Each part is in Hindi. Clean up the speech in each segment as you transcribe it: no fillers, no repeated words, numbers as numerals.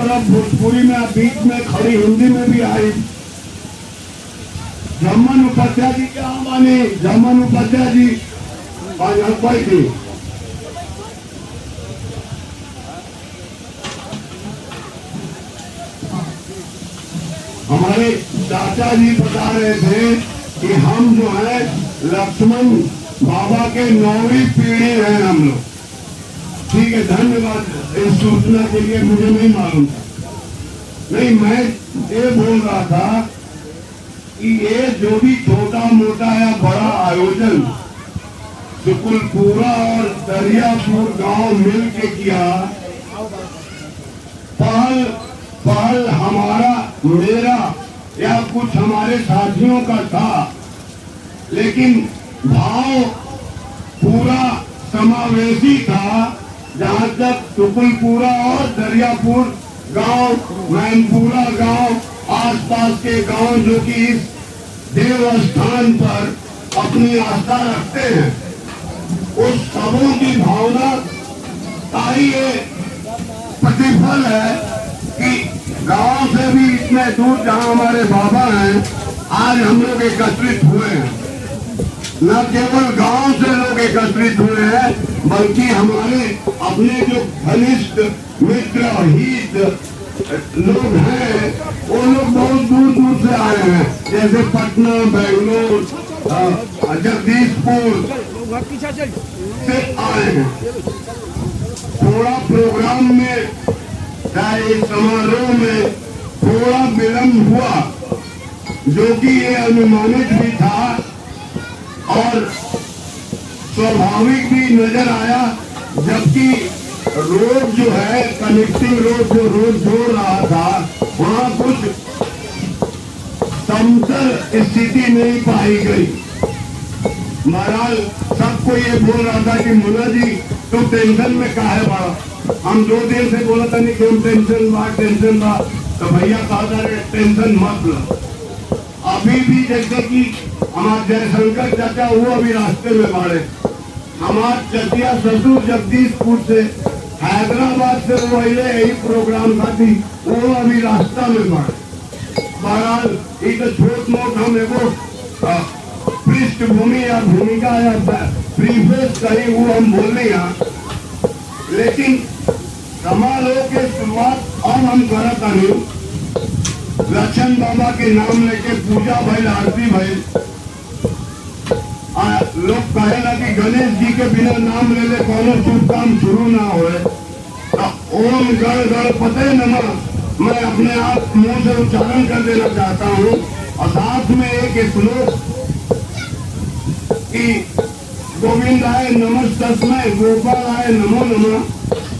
तरफ भोजपुरी में, बीच में खड़ी हिंदी में भी आई। जमन उपाध्याय जी क्या माने, जमन उपाध्याय जी भाई थी। हमारे चाचा जी बता रहे थे कि हम जो है लक्ष्मण बाबा के 9वीं पीढ़ी हैं हम लोग। ठीक है, धन्यवाद इस सूचना के लिए, मुझे नहीं मालूम था। नहीं, मैं ये बोल रहा था कि ये जो भी छोटा मोटा या बड़ा आयोजन सुकुलपुरा और दरियापुर गांव मिल के किया, पहल हमारा, मेरा या कुछ हमारे साथियों का था, लेकिन भाव पूरा समावेशी था। जहाँ तक सुकुलपुरा और दरियापुर गांव, मैनपुरा गांव, आसपास के गांव जो कि इस देव स्थान पर अपनी आस्था रखते हैं, उस सबों की भावना का ही ये प्रतिफल है कि गांव से भी इतने दूर जहां हमारे बाबा हैं, आज हम लोग एकत्रित हुए हैं। न केवल गांव से लोग एकत्रित हुए हैं, बल्कि हमारे अपने जो घनिष्ठ मित्र हित लोग हैं, वो लोग बहुत दूर दूर से आए हैं, जैसे पटना, बेंगलोर, जगदीशपुर से आए हैं। थोड़ा प्रोग्राम में, चाहे समारोह में थोड़ा विलम्ब हुआ, जो कि ये अनुमानित भी था और स्वाभाविक भी नजर आया, जबकि रोड जो है, कनेक्टिंग रोड जो रोड जोड़ रहा था, वहाँ कुछ समतल स्थिति नहीं पाई गई। महाराज सबको ये बोल रहा था कि मुन्ना जी तुम टेंशन में काहे पड़ा। हम 2 दिन से बोला था नहीं कि हम टेंशन बा, तो भैया कहा था टेंशन मत लो। अभी भी जैसे कि हमारे जयशंकर चाचा वो अभी रास्ते में बढ़े, हमारे चचिया ससुर जगदीशपुर से, हैदराबाद से वो यही प्रोग्राम था थी, वो अभी रास्ता में बढ़े। बहरहाल ये तो छोट मोट हम एगो पृष्ठभूमि या भूमिका या प्रीफेस कहीं वो हम बोल रहे हैं, लेकिन समारोह के शुरुआत अब हम करत नहीं। लक्ष्मण बाबा के नाम लेके पूजा भइल, आरती भइल। लोग कहेला कि गणेश जी के बिना नाम ले ले कोनो शुभ काम शुरू ना होए। ओम गण गणपते नमः मैं अपने आप मुंह से उच्चारण कर देना चाहता हूँ, और साथ में एक श्लोक कि गोविंदाय नमस्तस्मै गोपालाय नमो नमः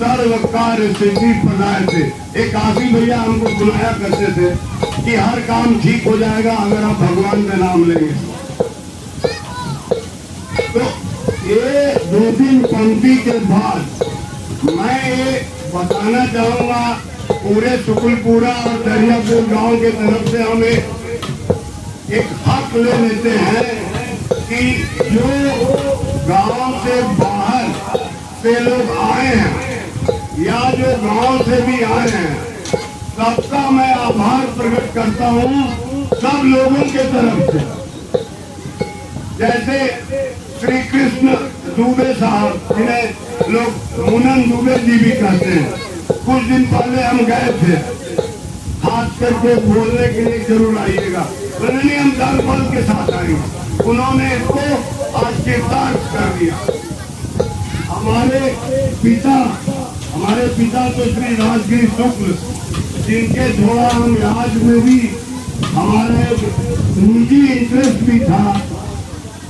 सर्व कार्य सिद्धि प्रदाय थे। एक काशी भैया हमको सुनाया करते थे कि हर काम ठीक हो जाएगा अगर आप भगवान का नाम लेंगे। तो ये 2-3 पंक्ति के बाद मैं ये बताना चाहूंगा, पूरे सुकुलपुरा और दरियापुर गांव के तरफ से हम एक हक ले लेते हैं कि जो गांव से बाहर से लोग आए हैं या जो गांव से भी आए हैं, सबका मैं आभार प्रकट करता हूं सब लोगों के तरफ से। जैसे श्री कृष्ण दुबे साहब, जिन्हें लोग मुनन दुबे जी भी कहते हैं, कुछ दिन पहले हम गए थे, हाथ करके बोलने के लिए जरूर आइएगा। नहीं, हम दल बल के साथ आएंगे। उन्होंने इसको आज कृतार्थ कर दिया। हमारे पिता तो श्री राजगिरी शुक्ल, जिनके थोड़ा हम इलाज में भी हमारे निजी इंटरेस्ट भी था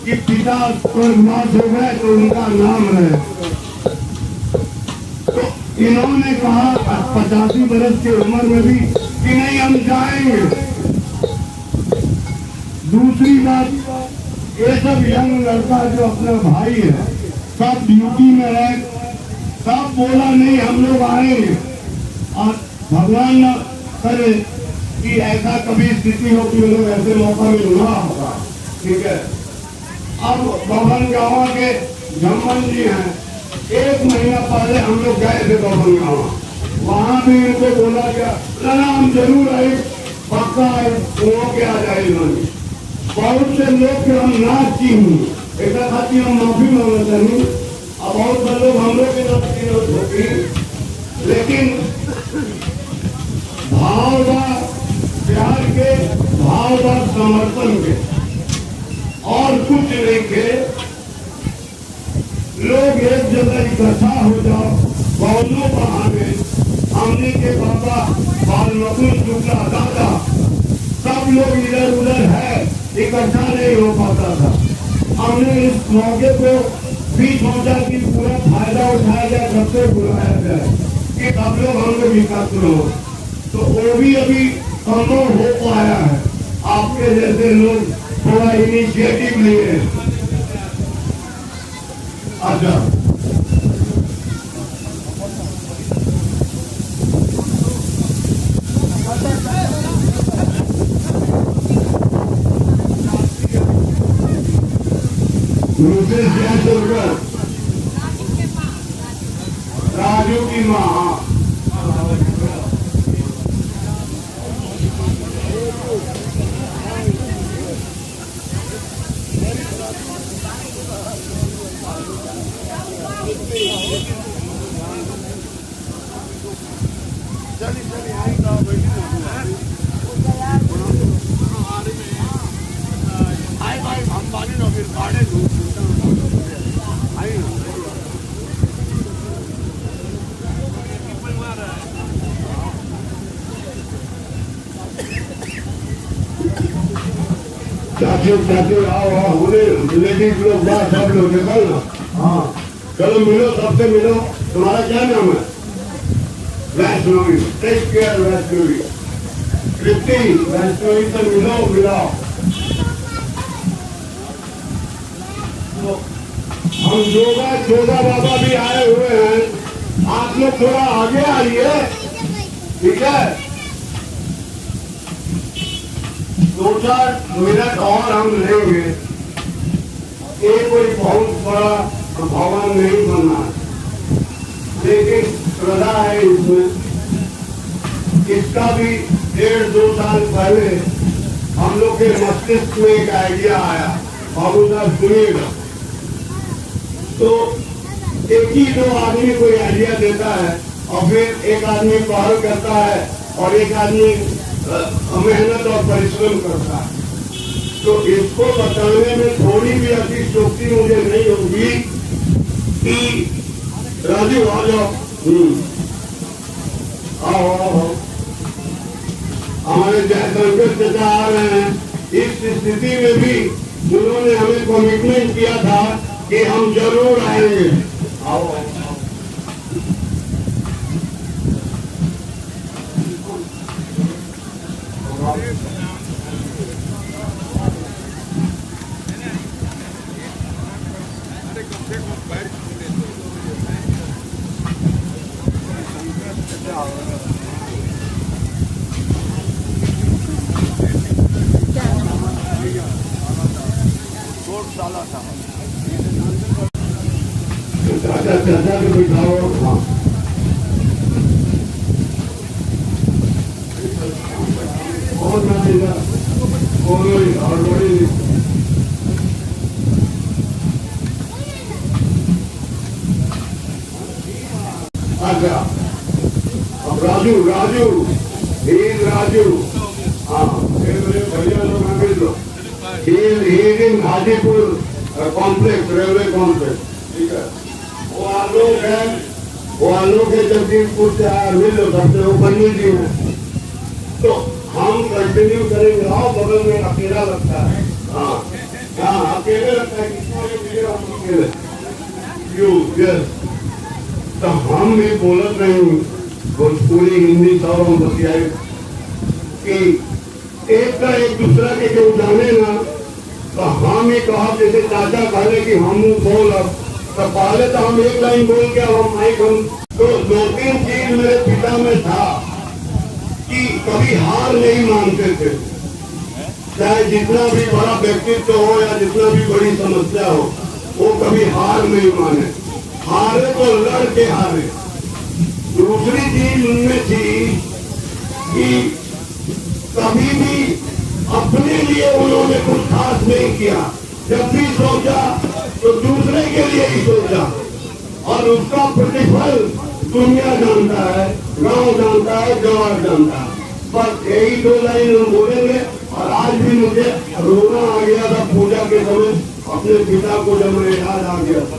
कि पिता स्वर्गवास हो गए तो उनका नाम रहे। तो इन्होंने कहा 85 वर्ष की उम्र में भी कि नहीं हम जाएंगे। दूसरी बात, ये सब यंग लड़का जो अपना भाई है, सब ड्यूटी में है, सब बोला नहीं हम लोग आएंगे, और भगवान न करे कि ऐसा कभी स्थिति हो कि लोग ऐसे मौका में ना होगा। ठीक है, अब बबन गाँव के झम्मन जी हैं, 1 महीना पहले हम लोग गए थे बबन गाँव। वहां भी इनको बोला गया ना हम जरूर आए, पक्का वो क्या जाए इन्होंने। बहुत से लोग के हम नाच की हूँ ऐसा खाती हम माफी मांगते नहीं। अब बहुत से लोग हम लोग की तरफ होती, लेकिन भाव व प्यार के, भाव व समर्पण के और कुछ नहीं के लोग एक जगह इकट्ठा हो जाओ। दोनों बहाने हमने के बाबा बालमुकुंद शुक्ला दादा सब लोग इधर उधर है, इकट्ठा नहीं हो पाता था। हमने इस मौके को भी सोचा कि पूरा फायदा उठाया जाए, सबसे बुलाया जाए कि सब लोग हम लोग एकत्र हो। तो वो भी अभी संभव हो पाया है, आपके जैसे लोग थोड़ा इनिशिएटिव लिए। अच्छा राजू की माँ चाचू आओ आओ लेडीज लोग बात सब लोग निकल ना। हाँ चलो मिलो, सबसे मिलो। तुम्हारा क्या नाम है? Vaishnavi, take care Vaishnavi. कृति वैष्णवी से मिलो, मिलाओ। हम जोगा बाबा भी आए हुए हैं, आप लोग थोड़ा आगे आइए, ठीक है? 2-4 मिनट और हम लेंगे। ये कोई बहुत बड़ा भवन नहीं बनना, लेकिन श्रद्धा है इसमें। इसका भी 1.5-2 साल पहले हम लोग के मस्तिष्क में एक आइडिया आया, बाबू साहब सुनिएगा। तो एक ही दो आदमी कोई आइडिया देता है और फिर एक आदमी पहल करता है और एक आदमी मेहनत और परिश्रम करता है। तो इसको बताने में थोड़ी भी अतिशयोक्ति मुझे नहीं होगी कि राजू आ जाओ, आओ आओ। हमारे जयशंकर चचा आ रहे हैं। इस स्थिति में भी उन्होंने हमें कमिटमेंट किया था कि हम जरूर आएंगे। आओ चाचा को बिठाओ। हाँ और ना देगा और बड़ी अच्छा। अब राजू हाँ भैया लोग मिल लो। इन हाजीपुर कॉम्प्लेक्स, रेलवे कॉम्प्लेक्स, ठीक है? वो आलोक है जगदीशपुर से आया, मिल लो सबसे, वो बनी जी है। तो हम कंटिन्यू करेंगे। आओ, बगल में अकेला लगता है। हाँ हाँ अकेले लगता है, अकेले क्यों? यस। तो हम भी बोलत नहीं भोजपुरी हिंदी सब हम बतियाए कि एक का एक दूसरा के क्यों जाने ना। तो हम ही कहा, जैसे चाचा कहले कि हम बोल, तो पहले तो हम एक लाइन बोल के हम माइक हम। तो 2-3 चीज मेरे पिता में था कि कभी हार नहीं मानते थे, चाहे जितना भी बड़ा व्यक्तित्व हो या जितना भी बड़ी समस्या हो, वो कभी हार नहीं माने। हारे तो लड़ के हारे, दूसरी चीज उनमें थी कि कभी भी अपने लिए उन्होंने कुछ खास नहीं किया। जब भी सोचा तो दूसरे के लिए ही सोचा, और उसका प्रतिफल दुनिया जानता है, गांव जानता है, जवान जानता है। बस यही 2 लाइन हम बोलेंगे। और आज भी मुझे रोना आ गया था पूजा के समय, अपने पिता को जब मैं याद आ गया था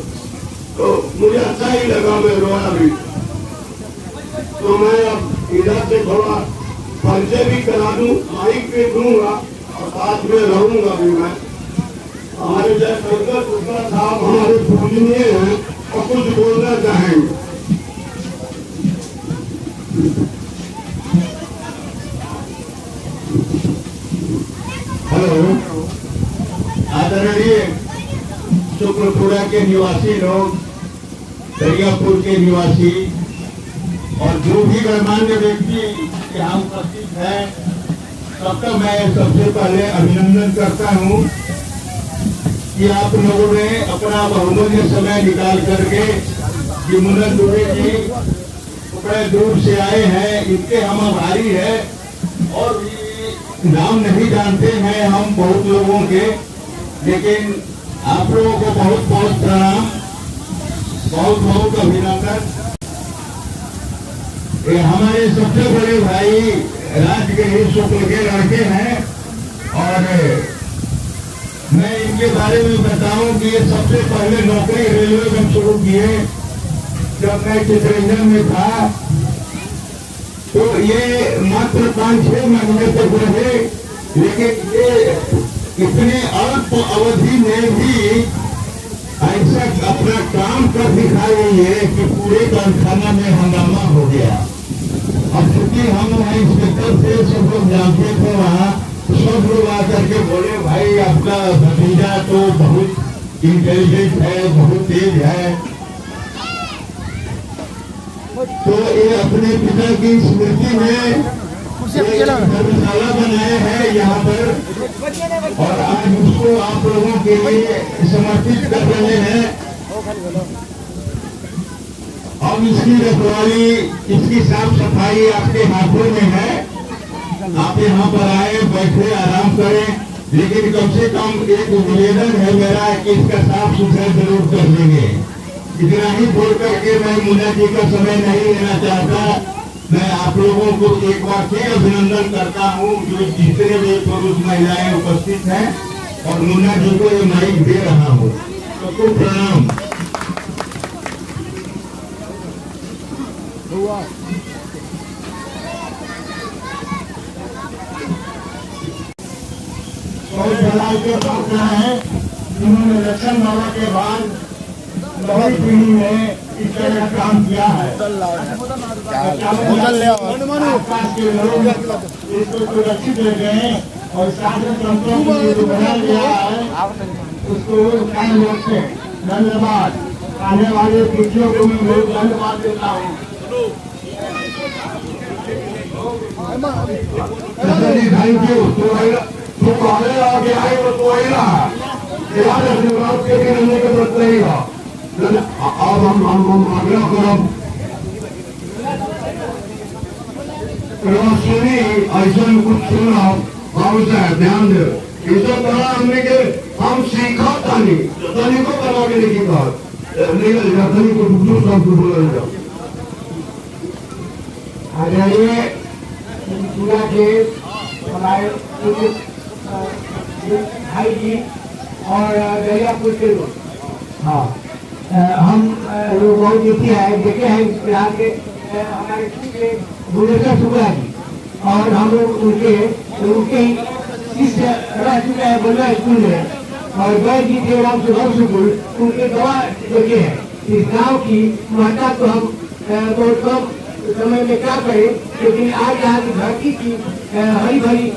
तो मुझे अच्छा ही लगा, मैं रोया भी। तो मैं अब इधर से थोड़ा परिचय भी करा दूं, माइक पे दूंगा और साथ में रहूंगा भी मैं। हमारे जय शंकर शुक्ला साहब हमारे पूजनीय हैं और कुछ बोलना चाहेंगे। हेलो, आदरणीय शुक्रपुरा के निवासी लोग, दरियापुर के निवासी और जो भी गणमान्य व्यक्ति यहाँ उपस्थित है, सबका मैं सबसे पहले अभिनंदन करता हूँ कि आप लोगों ने अपना बहुमूल्य समय निकाल करके विमुनन दुबे जी बड़े दूर से आए हैं, इनके हम आभारी हैं। और भी नाम नहीं जानते हैं हम बहुत लोगों के, लेकिन आप लोगों को बहुत बहुत प्रणाम, बहुत बहुत अभिनंदन। ये हमारे सबसे बड़े भाई राजगिरी शुक्ल के लड़के हैं और मैं इनके बारे में बताऊं कि ये सबसे पहले नौकरी रेलवे में शुरू किए जब मैं चित्रंजन में था। तो ये मात्र 5-6 महीने तक रहे, लेकिन ये इतने अल्प अवधि में भी ऐसा अपना काम कर दिखाई है कि पूरे कारखाना में हंगामा हो गया। अब चूंकि हम वहाँ इंस्पेक्टर थे, सब लोग जानते थे, वहाँ सब लोग आकर के बोले भाई आपका भतीजा तो बहुत इंटेलिजेंट है, बहुत तेज है। तो ये अपने पिता की स्मृति में धर्मशाला बनाए हैं यहाँ पर, और आज उसको आप लोगों के लिए समर्पित कर रहे हैं। अब इसकी रखवाली, इसकी साफ सफाई आपके हाथों में है। आप यहाँ पर आए, बैठे, आराम करें, लेकिन कम से कम एक निवेदन है मेरा कि इसका साफ सुथरा जरूर कर लेंगे। इतना ही बोल करके मैं मुन्ना जी का समय नहीं लेना चाहता। मैं आप लोगों को एक बार फिर अभिनंदन करता हूँ जो जितने भी पुरुष महिलाएं उपस्थित हैं, और मुन्ना जी को ये माइक दे रहा हूँ, सबको प्रणाम। बहुत दलाल के पापना है जिन्होंने लक्षण बाबा के बाद नई पीढ़ी में इस तरह का काम किया है। आसपास के लोग इसको सुरक्षित रखे और शासन तंत्रों को जो बनाया गया है उसको कायम रखे। धन्यवाद। आने वाले पीढ़ियों को मैं बहुत धन्यवाद देता हूँ। Thank you. तो पहले आगे आए तो वही रहा, के भी रहने की जरूरत नहीं है। अब हम आग्रह करब सुनी ऐसा कुछ सुन रहा बाबू साहब ध्यान दे। इसे बड़ा हमने के हम सीखा तानी तनी को बना के लिखी बात निकल जा, तनी को दूसरों सब को बोला जाओ। आ जाइए पूरा के हमारे भाई जी और दरियापुर के लोग। हाँ, हम लोग बहुत देखे हैं बिहार के हमारे भुवनेश्वर शुक्ला जी, और हम लोग उनके शिष्य रह चुके हैं बलुआ स्कूल में, और वैद्य जी थे राम सुधर स्कूल, उनके गवाह देखे हैं। इस गाँव की महत्ता तो हम बहुत कम समय में क्या करें, लेकिन आज यहाँ की धरती की हरी भरी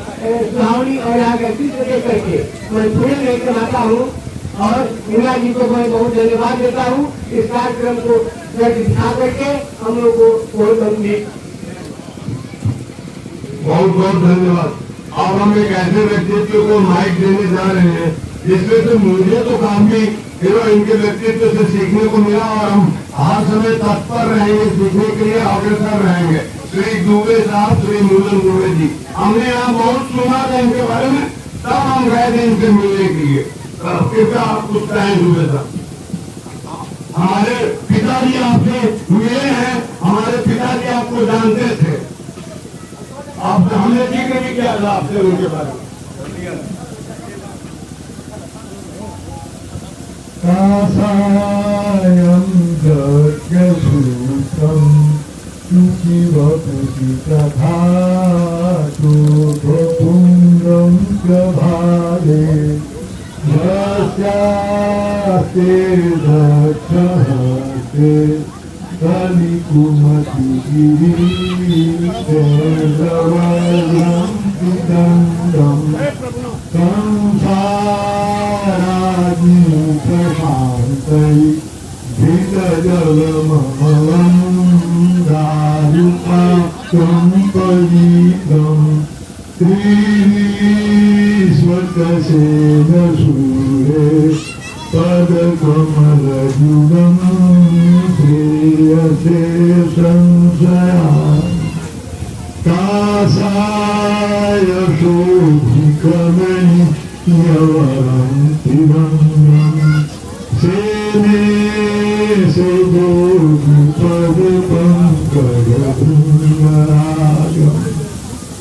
सुहावनी और यहाँ का चित्र देख करके मैं पूरे में कराता हूँ, और मीना जी को मैं बहुत धन्यवाद देता हूँ। इस कार्यक्रम को दिखा करके हम लोग को बहुत बहुत धन्यवाद। अब हम एक ऐसे व्यक्तित्व को माइक देने जा रहे हैं जिसमें से मुझे तो काफी इनके व्यक्तित्व से सीखने को मिला, और हम हर समय तत्पर रहेंगे सीखने के लिए, अग्रसर रहेंगे। श्री दुबे साहब, श्री मूलन दुबे जी, हमने यहाँ बहुत सुना था इनके बारे में, तब हम गए थे इनसे मिलने के लिए। कृपया आप कुछ टाइम दुबे साहब, हमारे पिताजी आपसे मिले हैं, हमारे पिताजी आपको जानते थे, आप हमने जिक्र भी किया था आपसे उनके बारे में। कासायं गत्यसूतं शुचिवपुषि तथातु पुण्यं च भाले यस्यास्ते दक्षहस्ते कलिकुमतिगिरिशैलवलं विदण्डं संसाराग्निप्रशान्तै भीतजलममलं दारुपाक्तं परीतं त्रिस्वतसेन सूरे पदकमलयुगं श्रेयसे संशया कासाय शोभिकमणियवरं तिरङ्गं सेने सुदोषपदपङ्कजभृङ्गरागम्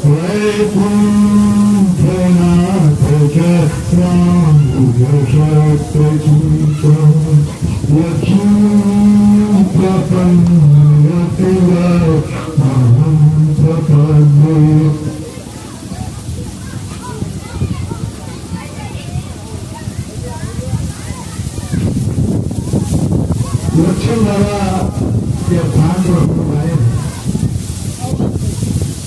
वैकुण्ठनाथ चक्राम्बुजशक्तचूतं यच्छूप्रपन्नयतिवहं प्रपद्ये। लक्ष्मण बाबा के स्थान पर हम आए हैं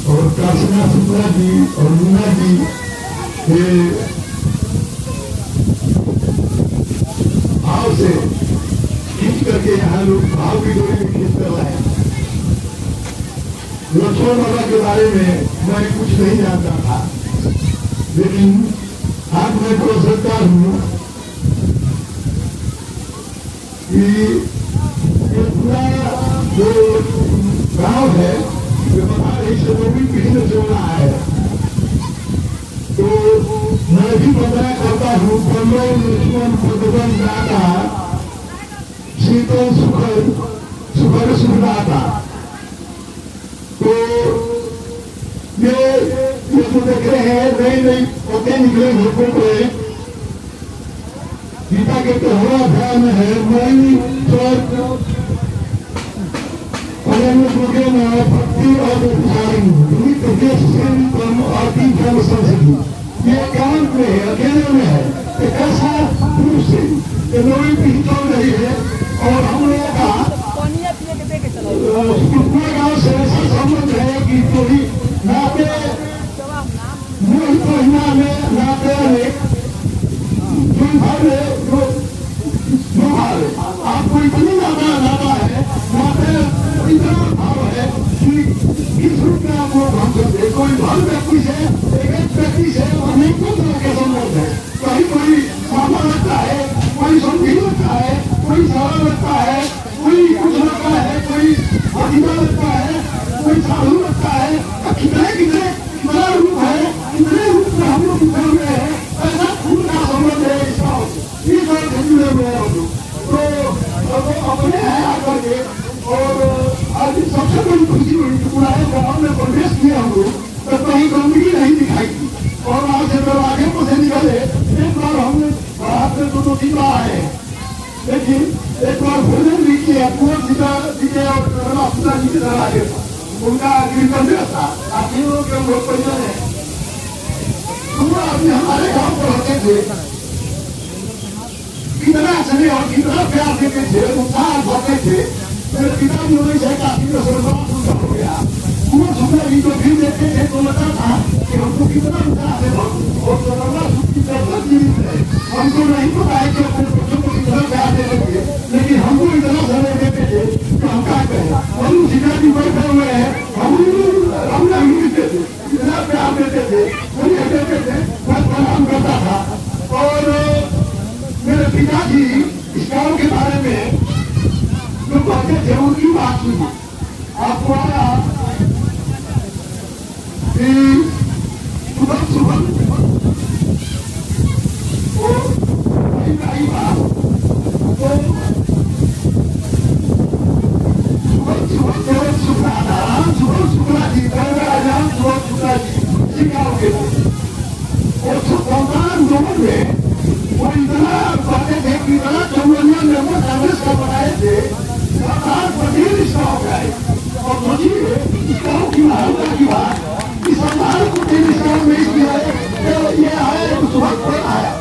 और काशीनाथ सुंदरा जी और मुन्ना जी के भाव से खींच करके यहाँ लोग भाव की डोरी में खींच कर लाए। लक्ष्मण बाबा के बारे में मैं कुछ नहीं जानता था, लेकिन आज मैं तो सकता हूँ कि इतना जो गांव है जो बता रही सभी पीढ़ी से जोड़ा है, तो मैं भी बताया करता हूँ पल्लव लक्ष्मण भगवान दाता शीतल सुखर सुखर सुखदाता। तो ये जो देख रहे हैं नई नई पौधे निकले भोटों पे गीता के पहला अध्याय में है मई भक्ति और ये एकांत में है, अकेले में है, एक ऐसा पुरुष से नवी पीढ़ी चल रही है। और हम लोगों का गाँव से ऐसा संबंध है कि कोई नाते महीना में नाते आपको इतनी ज्यादा ज्यादा है, इतना भाव है कि इस रूप में आपको हम करते कोई भल व्यक्ति से एक व्यक्ति से अनेकों तरह के संबंध है। कहीं कोई मामा लगता है, कोई समझी लगता है, कोई सारा लगता है, कोई कुछ लगता है, कोई अधिमा लगता है, कोई साधु लगता है। कितने कितने कितना रूप है, कितने रूप में हम लोग उठे हुए हैं, ऐसा खून का संबंध है इसका। ये बात जुड़े हुए हैं हम लोग, तो अपने हैं आकर के। और आज सबसे बड़ी खुशी हुई कि पूरा गाँव में प्रवेश किया हम लोग, तो कहीं गंदगी नहीं दिखाई दी। और वहाँ से दरवाजे को से निकले, एक बार हमने बाहर से दो तीन बार आए, लेकिन एक बार भोजन भी किया कुंवर सीता जी के और सीता जी के दरवाजे पर, उनका गिरगंज था। आप तीन लोग के हम लोग परिजन है, पूरा आदमी हमारे गाँव पर होते थे, कितना स्नेह और कितना प्यार देते थे, उत्साह भरते थे। मेरे पिताजी होने से काफी हो गया। कुंवर सुंदर जी को भी देखते थे तो लगता था कि हमको कितना उत्साह है और हमको नहीं पता है कि अपने बच्चों को कितना प्यार दे सकते, लेकिन हमको इतना समय देते थे कि हम क्या करें। हम सीता जी बैठे हुए हैं, हम नहीं मिलते थे, इतना प्यार देते थे, देते थे, मैं प्रणाम करता था। और मेरे पिताजी इस गाँव के बारे में जो सुबह सुबह वो आई बात तो सुबह सुबह सुबह शुक्ला जी राजाराम सुबह शुक्ला जी सिखाओगे वो सुल्तान जोन में वो इतना बातें थे कि इतना चौवनिया मेंबर कांग्रेस का बनाए थे सरदार पटेल इसका हो गए और सोचिए गाँव की महानता की बात इस सरदार को तेल इसका में किया है ये आया सुबह आया